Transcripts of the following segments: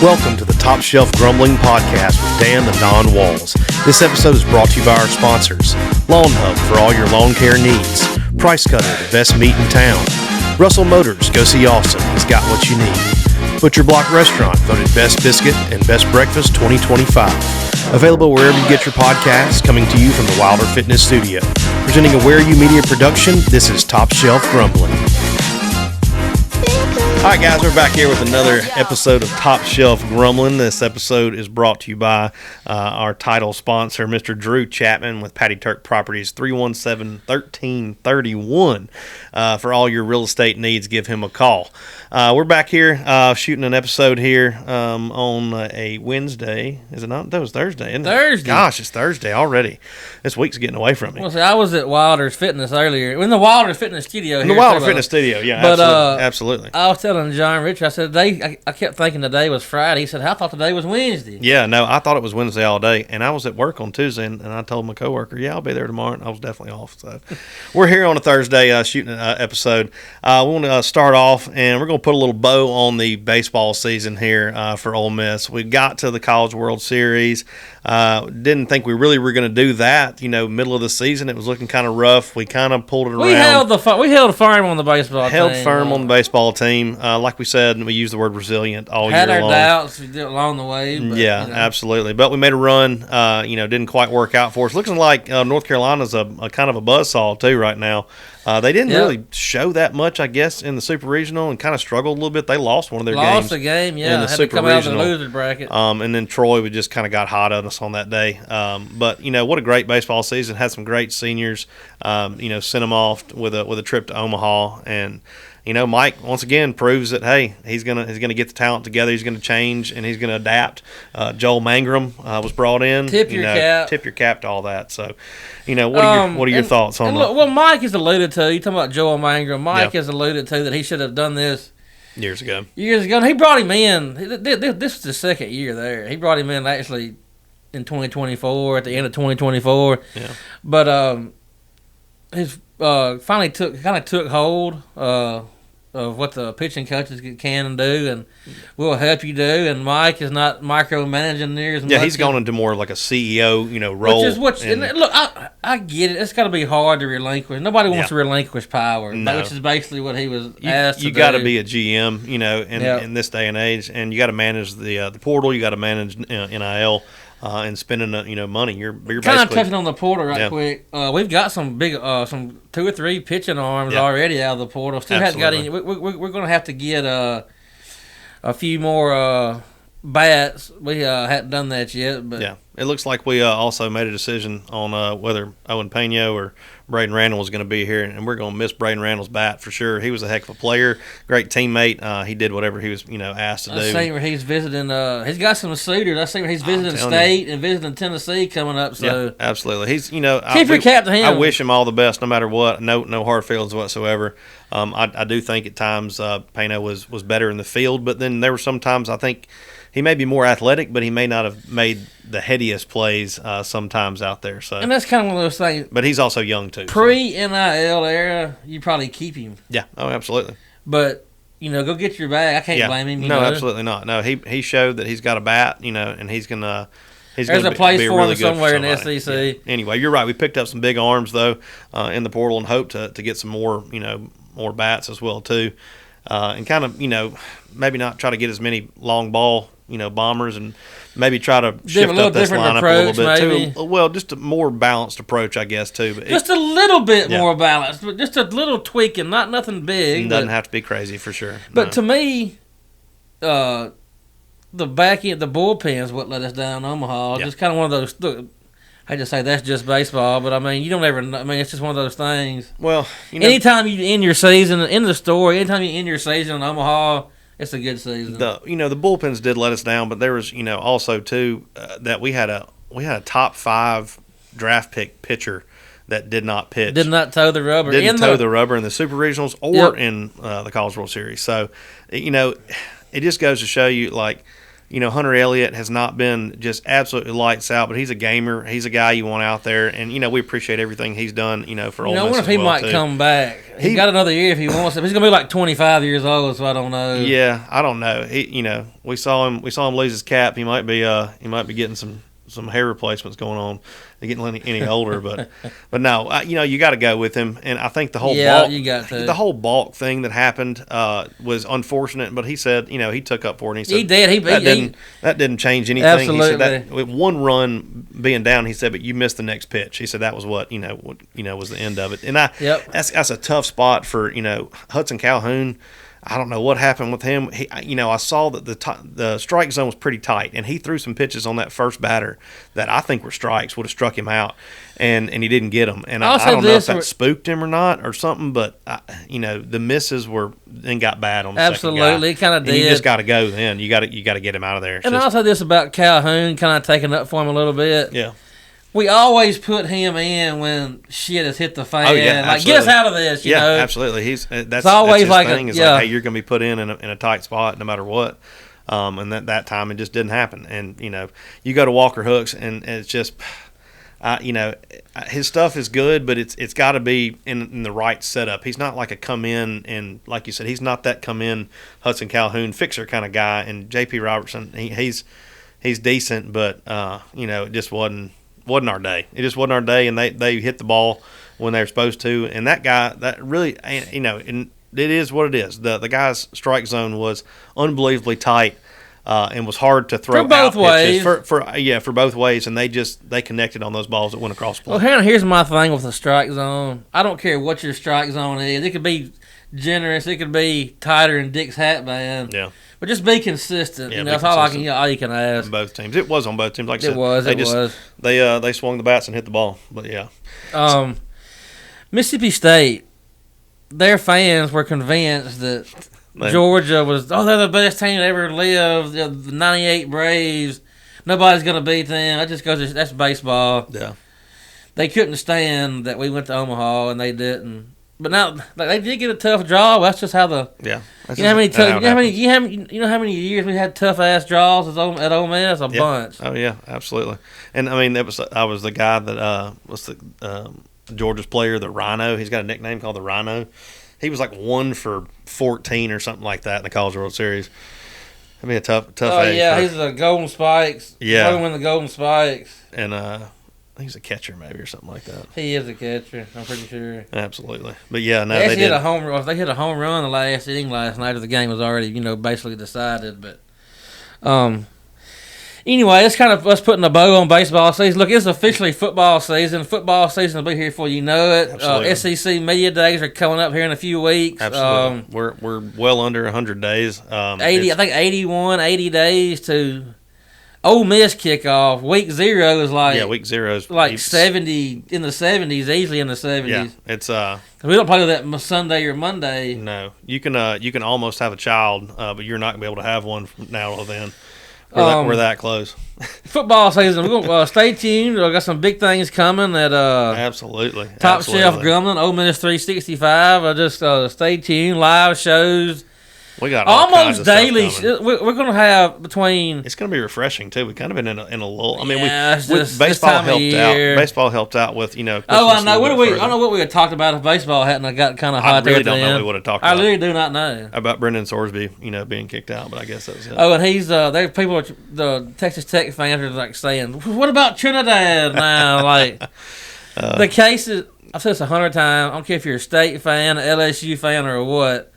Welcome to the Top Shelf Grumbling Podcast with Dan the Don Walls. This episode is brought to you by our sponsors: Lawn Hub for all your lawn care needs, Price Cutter, the best meat in town, Russell Motors, go see Austin, he's got what you need, Butcher Block Restaurant, voted Best Biscuit and Best Breakfast 2025. Available wherever you get your podcasts, coming to you from the Wilder Fitness Studio. Presenting a Where You Media production, this is Top Shelf Grumbling. All right, guys, we're back here with another episode of Top Shelf Grumbling. This episode is brought to you by our title sponsor, Mr. Drew Chapman with Patty Turk Properties, 317-1331. For all your real estate needs, give him a call. We're back here shooting an episode here on a Wednesday. Is it not? That was Thursday, isn't it? Thursday. Gosh, it's Thursday already. This week's getting away from me. Well, see, I was at Wilder's Fitness earlier. In the Wilder's Fitness Studio. In the Wilder Fitness Studio, yeah, but, absolutely. I was telling John Richard, I said, I kept thinking today was Friday. He said, I thought today was Wednesday. Yeah, no, I thought it was Wednesday all day, and I was at work on Tuesday, and I told my coworker, yeah, I'll be there tomorrow, and I was definitely off. So we're here on a Thursday shooting an episode. We want to start off, and we're going to put a little bow on the baseball season here for Ole Miss. We got to the College World Series. Didn't think we really were going to do that. You know, middle of the season, it was looking kind of rough. We kind of pulled it around. We held firm on the baseball team. Held firm on the baseball team. Like we said, we used the word resilient all year long. Had our doubts along the way. But, yeah, absolutely. But we made a run. Didn't quite work out for us. Looking like North Carolina's a kind of a buzzsaw too right now. They didn't really show that much, I guess, in the Super Regional, and kind of struggled a little bit. They lost one of their games. Lost a game, yeah. In the had Super to come out of Regional. the loser bracket. And then Troy just kind of got hot on us on that day. But what a great baseball season. Had some great seniors. Sent them off with a trip to Omaha, and Mike once again proves that he's gonna get the talent together. He's gonna change and he's gonna adapt. Joel Mangrum was brought in. Tip your cap to all that. So, what are your thoughts on that? Well, Mike has alluded to. You talking about Joel Mangrum? Mike has alluded to that he should have done this years ago. And he brought him in. This was the second year there. He brought him in actually in 2024 at the end of 2024. Yeah. But his finally took hold of what the pitching coaches can and do, and will help you do. And Mike is not micromanaging near as much. Yeah, he's gone into more like a CEO, role. Look, I get it. It's got to be hard to relinquish. Nobody wants to relinquish power, which is basically what he was asked to do. You got to be a GM, in this day and age, and you got to manage the portal. You got to manage NIL. And spending money, you're kind basically of touching on the portal quick. We've got some big, some 2 or 3 pitching arms already out of the portal. Still hasn't got any. We're going to have to get a few more bats. We hadn't done that yet, but it looks like we also made a decision on whether Owen Pena or Braden Randall was going to be here, and we're going to miss Braden Randall's bat for sure. He was a heck of a player, great teammate. He did whatever he was asked to do. I see where he's visiting. He's got some suitors. I see where he's visiting state and visiting Tennessee coming up. So yeah, absolutely, he's keep your cap to him. I wish him all the best, no matter what. No hard feelings whatsoever. I do think at times Pena was better in the field, but then there were some times I think he may be more athletic, but he may not have made the headiest plays sometimes out there. So, and that's kind of one of those things. But he's also young too. Pre-NIL era, you probably keep him. Yeah. Oh, absolutely. But go get your bag. I can't blame him. No, absolutely not. No, he showed that he's got a bat. And he's gonna. There's a place for him somewhere in the SEC. Yeah. Anyway, you're right. We picked up some big arms though in the portal and hope to get some more more bats as well too, and kind of maybe not try to get as many long ball bombers, and maybe try to shift up this lineup a little bit too. Well, just a more balanced approach, I guess, too. But just a little bit more balanced, but just a little tweaking, not nothing big. It doesn't have to be crazy for sure. But to me, the back end, the bullpen is what let us down in Omaha. Just kind of one of those. I just say that's just baseball, but I mean, you don't ever. I mean, it's just one of those things. Well, anytime you end your season, in the story, anytime you end your season in Omaha, it's a good season. The bullpens did let us down, but there was also too that we had a top 5 draft pick pitcher that did not pitch, did not toe the rubber, didn't toe the rubber in the Super Regionals or in the College World Series. So it just goes to show you Hunter Elliott has not been just absolutely lights out, but he's a gamer. He's a guy you want out there, and we appreciate everything he's done. For Ole Miss. I wonder if he might come back. He got another year if he wants to. He's gonna be like 25 years old, so I don't know. Yeah, I don't know. We saw him lose his cap. He might be getting some hair replacements going on. They're getting any older, but no, you got to go with him. And I think the whole Balk thing that happened was unfortunate. But he said, he took up for it. And he said he did. That didn't change anything. Absolutely. He said that with one run being down, he said, but you missed the next pitch. He said that was what was the end of it. And that's a tough spot for Hudson Calhoun. I don't know what happened with him. I saw that the strike zone was pretty tight, and he threw some pitches on that first batter that I think were strikes, would have struck him out, and he didn't get them. And I don't know if that spooked him or not or something, but the misses got bad on the absolutely, second guy. It kind of did. You just got to go then. You got to get him out of there. And also this about Calhoun, kind of taking up for him a little bit. Yeah. We always put him in when shit has hit the fan. Oh, yeah, like, get us out of this, you know. Yeah, absolutely. That's always his like thing. Hey, you're going to be put in a tight spot no matter what. And that time it just didn't happen. And, you go to Walker Hooks, and it's just, his stuff is good, but it's got to be in the right setup. He's not like a come in and, like you said, he's not that come in Hudson Calhoun fixer kind of guy. And J.P. Robertson, he's decent, but, it just wasn't our day. It just wasn't our day, and they hit the ball when they were supposed to. And that guy, that really, and it is what it is. The guy's strike zone was unbelievably tight, and was hard to throw for both ways. For both ways, and they connected on those balls that went across the plate. Well, here's my thing with the strike zone. I don't care what your strike zone is. It could be generous. It could be tighter than Dick's hat band. Yeah. But just be consistent. Yeah, that's all you can ask. On both teams. It was on both teams. Like I said, it was. They swung the bats and hit the ball. But yeah. Mississippi State, their fans were convinced that Georgia was they're the best team that ever lived. The '98 Braves. Nobody's gonna beat them. That just goes. That's baseball. Yeah. They couldn't stand that we went to Omaha and they didn't. But now they did get a tough draw. That's just how the You know how many years we had tough ass draws at Ole Miss? A bunch. Oh yeah, absolutely. And I mean, I was the guy that was the Georgia's player, the Rhino. He's got a nickname called the Rhino. He was like 1 for 14 or something like that in the College World Series. That'd be a tough. Oh yeah, he's the Golden Spikes. Yeah, probably win the Golden Spikes. And I think he's a catcher maybe or something like that. He is a catcher, I'm pretty sure. Absolutely. But yeah, no, they hit a home run. They hit a home run the last inning last night. The game was already, basically decided. But anyway, let's putting a bow on baseball season. Look, it's officially football season. Football season will be here before you know it. SEC media days are coming up here in a few weeks. Absolutely. We're well under 100 days. 80 days to Ole Miss kickoff. Week 0 is like week 0 is like 70 in the 70s, easily in the 70s. Yeah, it's we don't play that Sunday or Monday. No, you can almost have a child, but you're not gonna be able to have one from now till then. We're that close. Football season. We're gonna stay tuned. We got some big things coming at absolutely Top Shelf Grumbling, Ole Miss 365. Just stay tuned. Live shows. We got almost daily. We're going to have between. It's going to be refreshing too. We kind of been in a lull. I mean, baseball helped out. Baseball helped out with Christmas I know. I don't know what we had talked about if baseball hadn't got kind of hot. I really don't know what we would have talked about. I literally do not know about Brendan Sorsby, being kicked out. But I guess that was it. Oh, and he's there. People, the Texas Tech fans are like saying, "What about Trinidad now?" Like the case is. I've said this 100 times. I don't care if you're a State fan, an LSU fan, or what.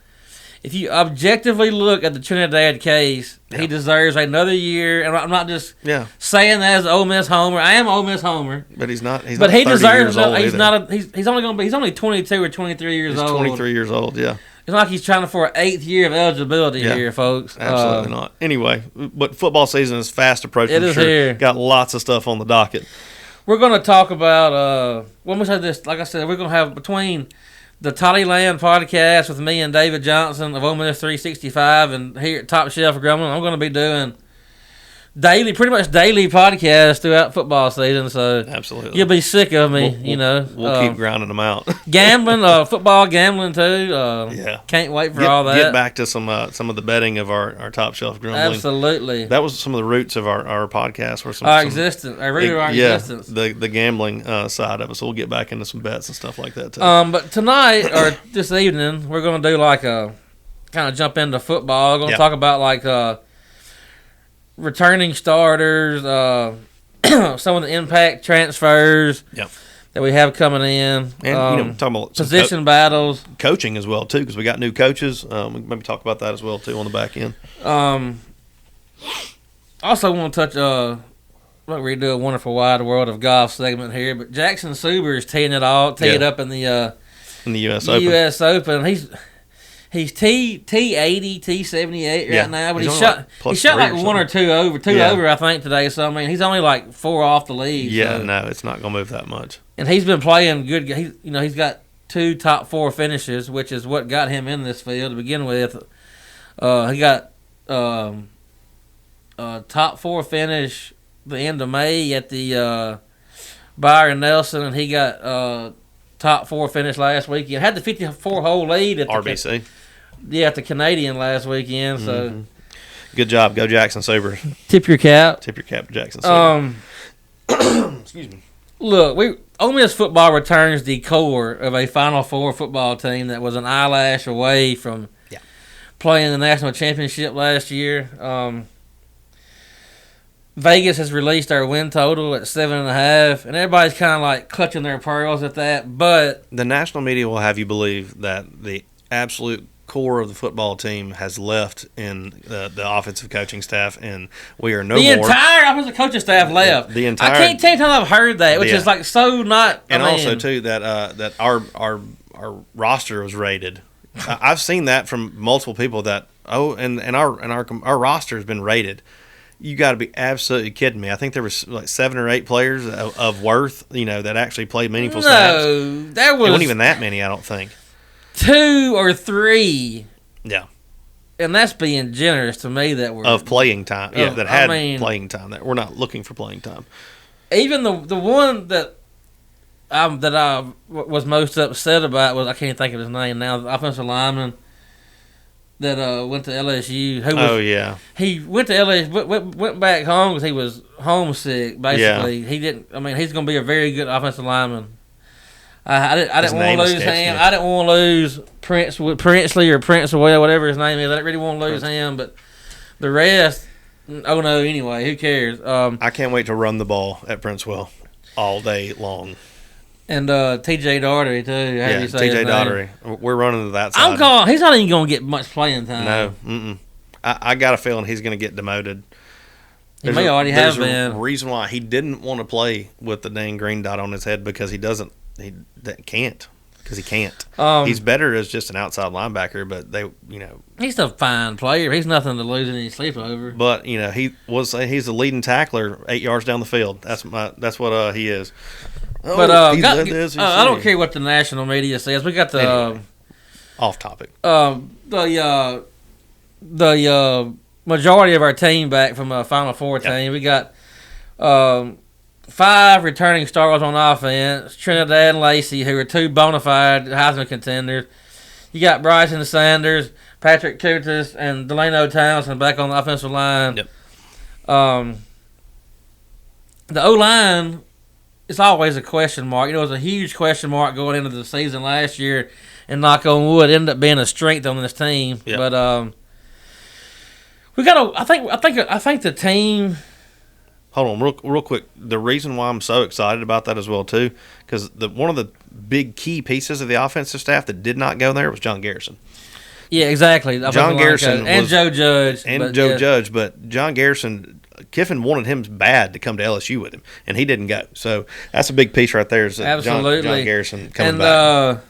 If you objectively look at the Trinidad case, he deserves another year. And I'm not just saying that as an Ole Miss homer. I am an Ole Miss homer, but he's not. But he deserves. He's only going to be. He's only 22 or 23 years old. He's 23 years old. Yeah. It's not like he's trying for an 8th year of eligibility here, folks. Absolutely not. Anyway, but football season is fast approaching. It is here. Got lots of stuff on the docket. We're going to talk about. When we say this, like I said, we're going to have between the Toddy Land podcast with me and David Johnson of Ole Miss 365 and here at Top Shelf Grumbling, I'm going to be doing pretty much daily podcast throughout football season. So absolutely, you'll be sick of me. We'll keep grinding them out. Gambling, football gambling too. Can't wait for all that. Get back to some of the betting of our top shelf grumbling. Absolutely, that was some of the roots of our podcast. Were our existence, existence. The gambling side of it. So we'll get back into some bets and stuff like that too. But tonight or this evening, we're gonna do like a kind of jump into football. We're gonna talk about like returning starters, some of the impact transfers that we have coming in, and talking about position battles, coaching as well too, because we got new coaches. We can maybe talk about that as well too on the back end. Also want to touch. We do a wonderful wide world of golf segment here, but Jackson Suber is teeing it up in the U.S. Open. He's T80, T78 right now, but he shot like one or two over, I think, today. So, I mean, he's only like 4 off the lead. Yeah, so. No, it's not going to move that much. And he's been playing good. He's got 2 top 4 finishes, which is what got him in this field to begin with. He got top 4 finish the end of May at the Byron Nelson, and he got top 4 finish last weekend. Had the 54-hole lead at the RBC. At the Canadian last weekend. So, good job, go Jackson Suber. Tip your cap. Tip your cap to Jackson Suber. Excuse me. Look, Ole Miss football returns the core of a Final Four football team that was an eyelash away from playing the national championship last year. Vegas has released our win total at 7.5, and everybody's kind of like clutching their pearls at that. But the national media will have you believe that the absolute core of the football team has left in the offensive coaching staff, and we are the entire offensive coaching staff left. The entire, I can't tell you how I've heard that, which is like so not. And also too that our roster was rated. I've seen that from multiple people that and our roster has been rated. You got to be absolutely kidding me. I think there was like 7 or 8 players of worth, that actually played meaningful snaps. No, there wasn't even that many, I don't think. 2 or 3. Yeah. And that's being generous to me that we're... Of playing time. Yeah, that had playing time. That we're not looking for playing time. Even the one that I was most upset about was, I can't think of his name now, the offensive lineman that went to LSU. He went to LSU, went back home because he was homesick, basically. Yeah. He didn't... I mean, he's going to be a very good offensive lineman. I didn't want to lose him. I didn't want to lose Princely or Princewell, whatever his name is. I didn't really want to lose him, but the rest, anyway, who cares? I can't wait to run the ball at Princewell all day long. And T.J. Daugherty, too. T.J. Daugherty. We're running to that side. He's not even going to get much playing time. No. I got a feeling he's going to get demoted. He may already have been. There's a reason why he didn't want to play with the dang green dot on his head because he can't. Because he can't. He's better as just an outside linebacker, but he's a fine player. He's nothing to lose any sleep over. But he's the leading tackler 8 yards down the field. That's what he is. But I don't care what the national media says. We got the off topic. The majority of our team back from a Final Four team. We got 5 returning stars on offense. Trinidad and Lacey, who are 2 bona fide Heisman contenders. You got Bryson Sanders, Patrick Curtis, and Delano Townsend back on the offensive line. Yep. The O-line is always a question mark. It was a huge question mark going into the season last year, and knock on wood, ended up being a strength on this team. Yep. But we got I think the team. Hold on, real quick. The reason why I'm so excited about that as well too, because one of the big key pieces of the offensive staff that did not go there was John Garrison. Yeah, exactly. John Garrison and Joe Judge Judge, but John Garrison, Kiffin wanted him bad to come to LSU with him, and he didn't go. So that's a big piece right there. Is John Garrison coming back?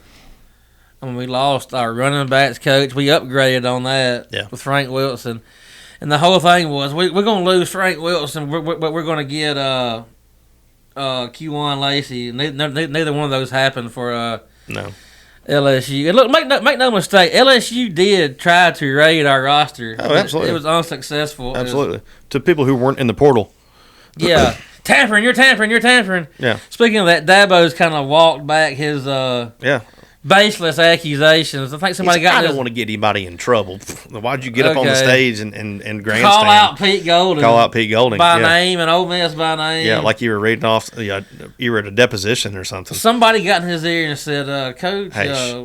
We lost our running backs coach. We upgraded on that with Frank Wilson. And the whole thing was we're going to lose Frank Wilson, but we're going to get Q1 Lacey. Neither one of those happened for no. LSU. And look, make no mistake, LSU did try to raid our roster. Oh, absolutely. It was unsuccessful. Absolutely. To people who weren't in the portal. Yeah. Tampering, you're tampering. Yeah. Speaking of that, Dabo's kind of walked back his baseless accusations. I think somebody got. I don't want to get anybody in trouble. Why'd you get up on the stage and grandstand? Call out Pete Golding. By name and Ole Miss by name. Yeah, like you were reading off. You were at a deposition or something. Somebody got in his ear and said, "Coach,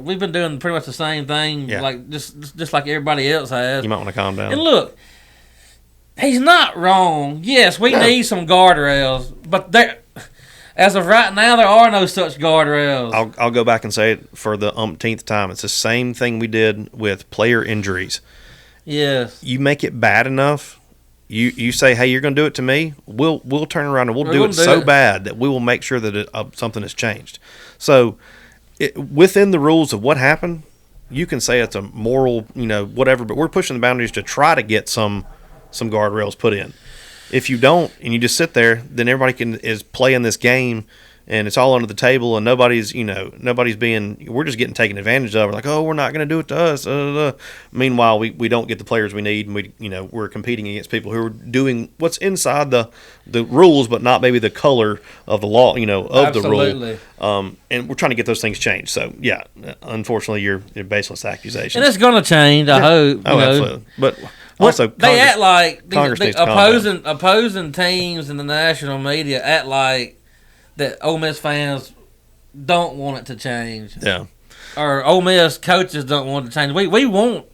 we've been doing pretty much the same thing, like just like everybody else has. You might want to calm down." And look, he's not wrong. Yes, we need some guardrails, but there. As of right now, there are no such guardrails. I'll go back and say it for the umpteenth time. It's the same thing we did with player injuries. Yes. You make it bad enough, you say, hey, you're going to do it to me, we'll turn around and we'll do it so bad that we will make sure that something has changed. So within the rules of what happened, you can say it's a moral, whatever, but we're pushing the boundaries to try to get some guardrails put in. If you don't and you just sit there, then everybody is playing this game and it's all under the table and nobody's we're just getting taken advantage of. We're like, oh, we're not going to do it to us. Meanwhile, we don't get the players we need and we're competing against people who are doing what's inside the rules, but not maybe the color of the law, of Absolutely. The rule. And we're trying to get those things changed. So yeah, unfortunately, you're baseless accusations. And it's going to change, I hope. Absolutely. But also, they act like the opposing teams in the national media act like that Ole Miss fans don't want it to change. Yeah. Or Ole Miss coaches don't want it to change. We want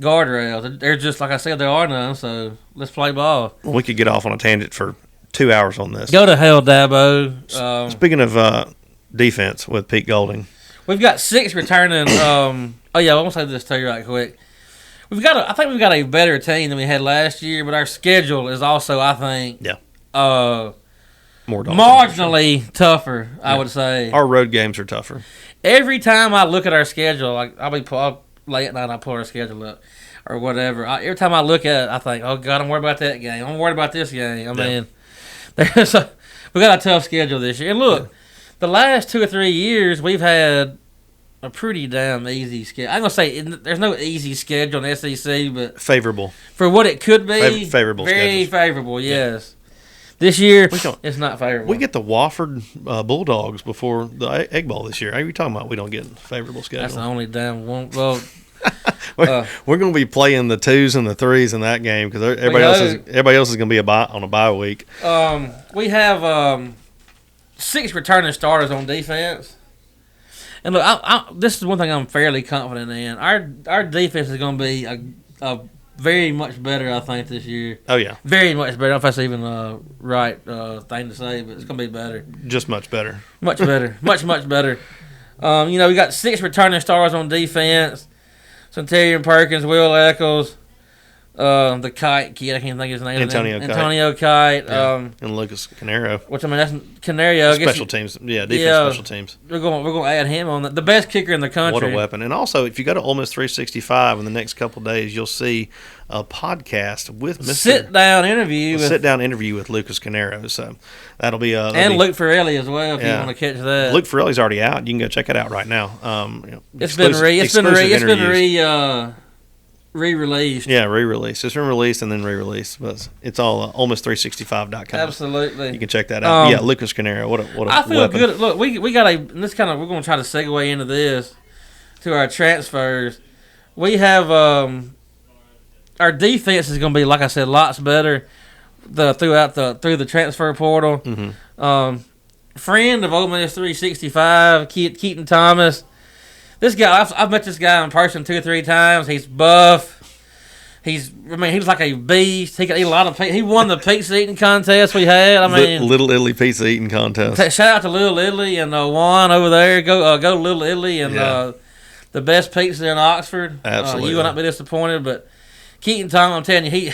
guardrails. They're just, like I said, there are none, so let's play ball. We could get off on a tangent for 2 hours on this. Go to hell, Dabo. Speaking of defense with Pete Golding. We've got 6 returning. I want to say this to you right quick. I think we've got a better team than we had last year, but our schedule is also, I think, more marginally tougher. I would say our road games are tougher. Every time I look at our schedule, like I'll late at night, I pull our schedule up or whatever. Every time I look at it, I think, oh God, I'm worried about that game. I'm worried about this game. I mean, we got a tough schedule this year. And look, the last 2 or 3 years we've had a pretty damn easy schedule. I'm going to say there's no easy schedule in the SEC, but favorable. For what it could be, favorable very schedules. Favorable, yes. This year, it's not favorable. We get the Wofford Bulldogs before the Egg Bowl this year. How are you talking about we don't get favorable schedule? That's the only damn one. Well, we're going to be playing the 2s and the 3s in that game because everybody else is going to be on a bye week. We have 6 returning starters on defense. And look, this is one thing I'm fairly confident in. Our defense is going to be a very much better, I think, this year. Oh, yeah. Very much better. I don't know if that's even the right thing to say, but it's going to be better. Just much better. Much better. much better. We got 6 returning stars on defense. Centurion Perkins, Will Eccles, the Kite kid, I can't think of his name. Antonio Kite. Yeah. And Lucas Canaro. Which, I mean, that's Canario. Special teams. Yeah, defense special teams. We're going to add him on the best kicker in the country. What a weapon. And also, if you go to Ole Miss 365 in the next couple of days, you'll see a podcast with Mr. Sit-down interview with Lucas Canaro. So that'll be Luke Ferrelli as well, if you want to catch that. Luke Ferrelli's already out. You can go check it out right now. It's been re-released. Yeah, re-released. It's been released and then re-released. But it's all OleMiss365.com. Absolutely. You can check that out. Lucas Canaro. What a I feel weapon. good. Look, we got we're going to try to segue into this to our transfers. We have our defense is going to be, like I said, lots better through the transfer portal. Mm-hmm. Friend of Ole Miss 365, Keaton Thomas. This guy, I've met this guy in person 2 or 3 times. He's buff. He's like a beast. He ate a lot of. He won the pizza eating contest we had. Little Italy pizza eating contest. Shout out to Little Italy and Juan over there. Go to Little Italy and the best pizza in Oxford. Absolutely, you will not be disappointed. But Keaton Thomas, I'm telling you,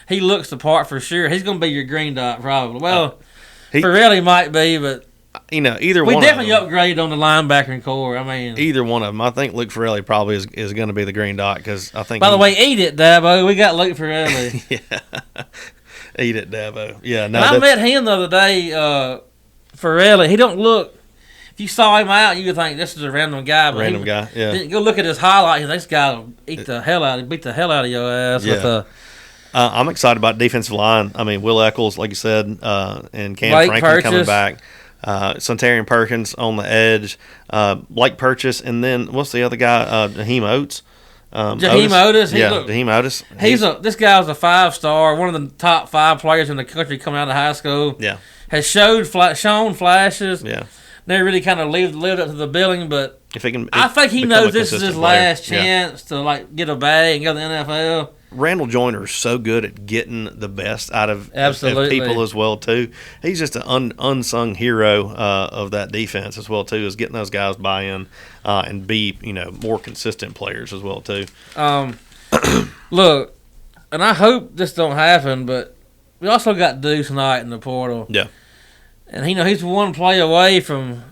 he looks the part for sure. He's going to be your green dot probably. Well, Ferrelli might be, but. Either we one. We definitely upgraded on the linebacker core. Either one of them. I think Luke Ferrelli probably is going to be the green dot because I think. By the way, eat it, Dabo. We got Luke Ferrelli. Yeah, eat it, Dabo. Yeah, no. I met him the other day. Ferrelli. He don't look if you saw him out, you would think this is a random guy. But Random guy, yeah. Go look at his highlight. This guy will beat the hell out of your ass. Yeah. I'm excited about defensive line. I mean, Will Eccles, like you said, and Cam Blake Franklin coming Purchase. back. Sontarian Perkins on the edge. Blake Purchase, and then what's the other guy? Jaheim Oates. Jaheim Oates. Jaheim Oates. This guy was a 5-star, one of the top 5 players in the country coming out of high school. Yeah. Has shown flashes. Yeah. Never really kind of lived up to the billing, but If he can, I think he become knows a this is his consistent player. last chance to like get a bag and go to the NFL. Randall Joyner is so good at getting the best out of Absolutely. people as well too. He's just an unsung hero of that defense as well too. Is getting those guys buy in and be more consistent players as well too. Look, and I hope this don't happen, but we also got Deuce Knight in the portal. Yeah. And he's one play away from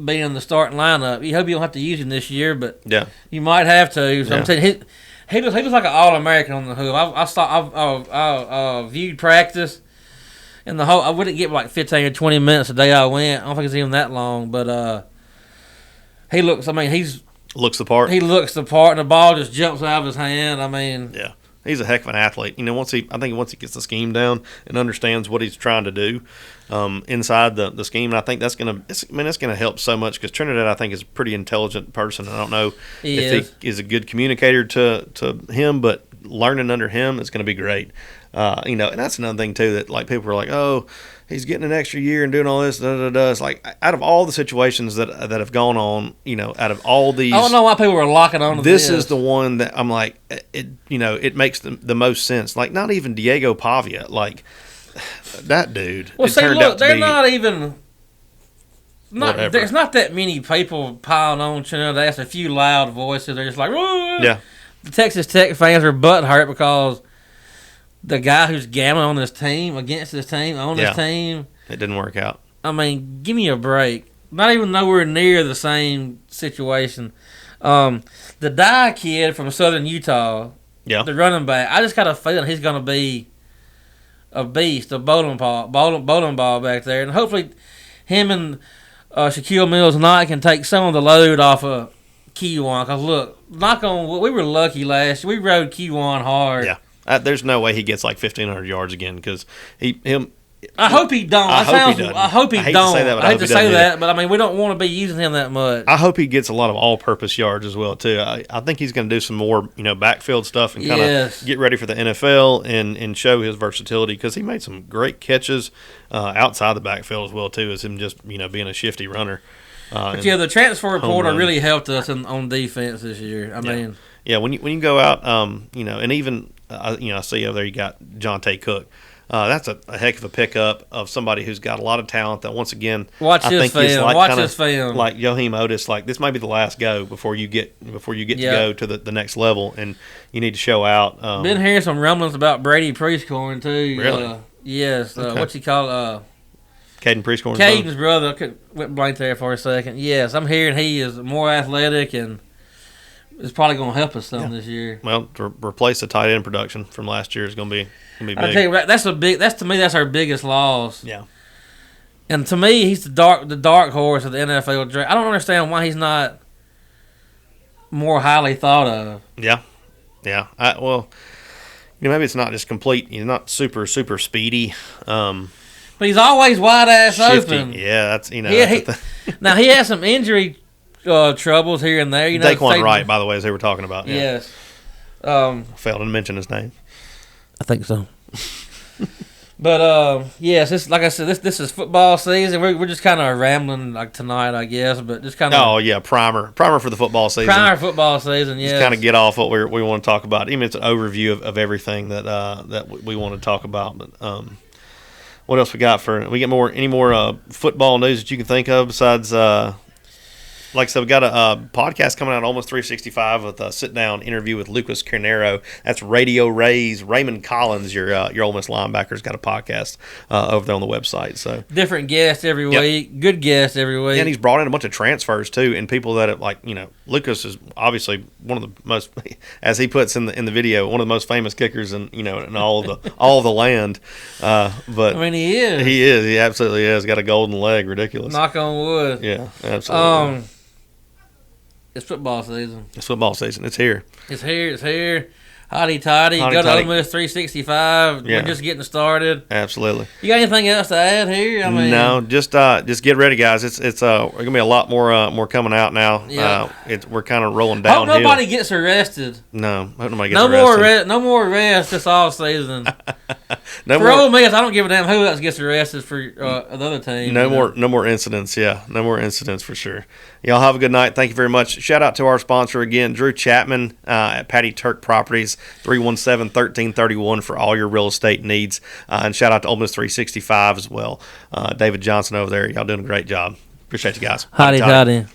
being in the starting lineup. You hope you don't have to use him this year, but Yeah. you might have to. So Yeah. I'm telling you, he looks like an All-American on the hoop. I viewed practice, and I wouldn't get like 15 or 20 minutes a day I went. I don't think it's even that long, but he looks. I mean, Looks the part. he looks the part, and the ball just jumps out of his hand. I mean, Yeah. He's a heck of an athlete. Once he gets the scheme down and understands what he's trying to do inside the scheme, and I think that's gonna help so much because Trinidad, I think, is a pretty intelligent person. I don't know if he is a good communicator to him, but learning under him is going to be great. And that's another thing too that like people are like, oh, he's getting an extra year and doing all this. It's like out of all the situations that have gone on, out of all these, I don't know why people were locking on to this is the one that I'm like, it makes the most sense. Like not even Diego Pavia, like that dude. Well, see, look, they're not even. Whatever. There's not that many people piling on Trinidad. That's a few loud voices. They're just like, whoa. Yeah. The Texas Tech fans are butthurt because the guy who's gambling on this team, against this team, on this team. It didn't work out. I mean, give me a break. Not even nowhere near the same situation. The Dye kid from Southern Utah, the running back, I just got a feeling he's going to be a beast, a bowling ball back there. And hopefully him and Shaquille Mills-Knight can take some of the load off of Keywan. Because, look, we were lucky last year. We rode Keywan hard. Yeah. There's no way he gets like 1,500 yards again because I hope he don't. I hope he doesn't. I hope he I hate to don't. say that, but I hate to say that, either. but I mean, we don't want to be using him that much. I hope he gets a lot of all-purpose yards as well too. I think he's going to do some more, backfield stuff and kind of get ready for the NFL and show his versatility because he made some great catches outside the backfield as well too, as him just being a shifty runner. But the transfer portal really helped us on defense this year. I mean, when you go out, and even I see over there you got Jonte Cook. That's a heck of a pickup of somebody who's got a lot of talent that once again watch his film. Like Joheim Oates, like this might be the last go before you get to go to the next level, and you need to show out. Been hearing some rumblings about Brady Prieskorn too. Really? Yes. Okay. What's he called? Caden Prieskorn. Caden's brother. Went blank there for a second. Yes, I'm hearing he is more athletic and is probably going to help us some this year. Well, to replace the tight end production from last year is going to be big. I tell you, to me that's our biggest loss. Yeah. And to me, he's the dark horse of the NFL draft. I don't understand why he's not more highly thought of. Yeah. Maybe it's not just complete. He's not super speedy. But he's always wide ass open. Yeah, that's now he has some injury troubles here and there. Daquan Wright, by the way, as they were talking about. Yeah. Yes. Failed to mention his name. I think so. But yes, like I said, this is football season. We're just kind of rambling like tonight, I guess. But just kind of. Oh yeah, primer for the football season. Primer football season. Yes. Just kind of get off what we want to talk about. Even it's an overview of everything that we want to talk about. But what else we got we get any more football news that you can think of besides like I said, we got a podcast coming out almost 365 with a sit-down interview with Lucas Carnero. That's Radio Ray's Raymond Collins, your Ole Miss linebacker's got a podcast over there on the website. So different guests every week, good guests every week. And he's brought in a bunch of transfers too, and people that have Lucas is obviously one of the most, as he puts in the video, one of the most famous kickers in all the land. But I mean, he is. He is. He absolutely is. Got a golden leg. Ridiculous. Knock on wood. Yeah, absolutely. It's football season. It's football season. It's here. It's here. It's here. Hotty toddy. Go to Ole Miss 365. Yeah. We're just getting started. Absolutely. You got anything else to add here? I mean, no, just get ready, guys. It's gonna be a lot more coming out now. Yeah. We're kind of rolling Hope downhill. nobody gets arrested. No, hope nobody gets arrested. No more arrests this off season. No for more, Ole Miss, I don't give a damn who else gets arrested for the other team. No more incidents. Yeah, no more incidents for sure. Y'all have a good night. Thank you very much. Shout out to our sponsor again, Drew Chapman at Patty Turk Properties, 317-1331 for all your real estate needs. And shout out to Ole Miss 365 as well. David Johnson over there. Y'all doing a great job. Appreciate you guys. Hotty toddy.